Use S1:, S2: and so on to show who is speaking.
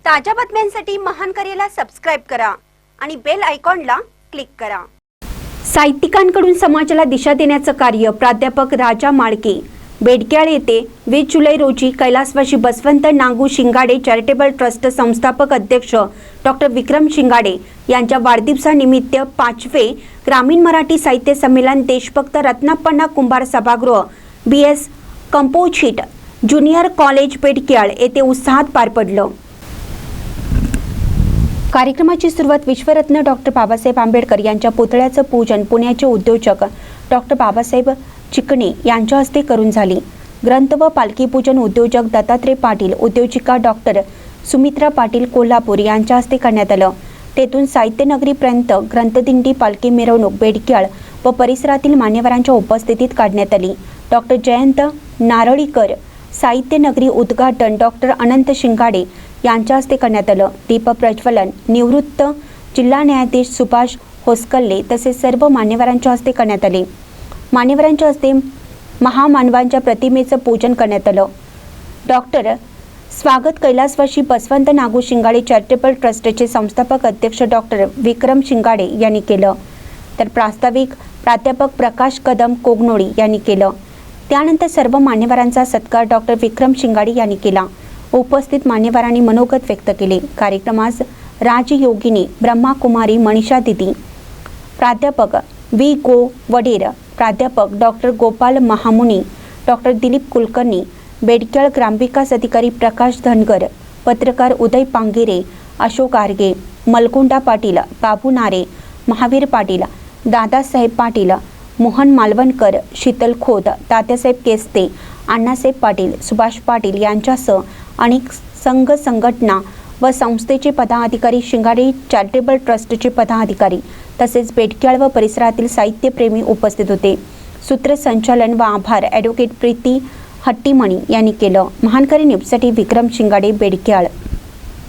S1: ताज्या बातम्यांसाठी महानकरेला सबस्क्राइब करा आणि बेल आयकॉनला क्लिक करा। साहित्यिकांकडून समाजाला दिशा देण्याचं कार्य प्राध्यापक राजा माळके बेडक्याळ येथे 20 जुलै रोजी कैलासवासी बसवंत नागू शिंगाडे चॅरिटेबल ट्रस्ट संस्थापक अध्यक्ष डॉक्टर विक्रम शिंगाडे यांच्या वाढदिवसानिमित्त 5वे ग्रामीण मराठी साहित्य संमेलन देशभक्त रत्नाप्पा कुंभार सभागृह BS कंपोजिट ज्युनियर कॉलेज बेडक्याळ येथे उत्साहात पार पडलं। कार्यक्रमाची सुरुवात विश्वरत्न डॉक्टर बाबासाहेब आंबेडकर यांच्या पुतळ्याचं पूजन पुण्याचे उद्योजक डॉक्टर बाबासाहेब चिकणे यांच्या हस्ते करून झाली। ग्रंथ व पालखी पूजन उद्योजक दत्तात्रय पाटील, उद्योजिका डॉक्टर सुमित्रा पाटील कोल्हापूर यांच्या हस्ते करण्यात आलं। तेथून साहित्यनगरीपर्यंत ग्रंथदिंडी पालखी मिरवणूक बेडक्याळ व परिसरातील मान्यवरांच्या उपस्थितीत काढण्यात आली। डॉक्टर जयंत नारळीकर साहित्यनगरी उद्घाटन डॉक्टर अनंत शिंगाडे यांच्या हस्ते करण्यात आलं। दीप प्रज्वलन निवृत्त जिल्हा न्यायाधीश सुभाष होसकल्ले तसेच सर्व मान्यवरांच्या हस्ते करण्यात आले। मान्यवरांच्या हस्ते महामानवांच्या प्रतिमेचं पूजन करण्यात आलं। डॉक्टर स्वागत कैलासवासी बसवंत नागू शिंगाडे चॅरिटेबल ट्रस्टचे संस्थापक अध्यक्ष डॉक्टर विक्रम शिंगाडे यांनी केलं, तर प्रास्ताविक प्राध्यापक प्रकाश कदम कोगनोळी यांनी केलं। त्यानंतर सर्व मान्यवरांचा सत्कार डॉक्टर विक्रम शिंगाडे यांनी केला। उपस्थित मान्यवरांनी मनोगत व्यक्त केले। कार्यक्रमास राजयोगिनी ब्रह्माकुमारी मनीषा दिदी, प्राध्यापक V गो वडेर, प्राध्यापक डॉक्टर गोपाल महामुनी, डॉक्टर दिलीप कुलकर्णी, बेडक्याळ ग्रामविकास अधिकारी प्रकाश धनगर, पत्रकार उदय पांगिरे, अशोक आर्गे, मलकुंडा पाटील, बाबू नारे, महावीर पाटील, दादासाहेब पाटील, मोहन मालवणकर, शीतल खोत, तात्यासाहेब केस्ते, अण्णासाहेब पाटील, सुभाष पाटील यांच्यासह अनेक संघ संघटना व संस्थेचे पदाधिकारी, शिंगाडे चॅरिटेबल ट्रस्टचे पदाधिकारी तसेच बेडक्याळ व परिसरातील साहित्यप्रेमी उपस्थित होते। सूत्रसंचालन व आभार ॲडव्होकेट प्रीती हट्टीमणी यांनी केलं। महानकरी न्यूजसाठी विक्रम शिंगाडे बेडक्याळ।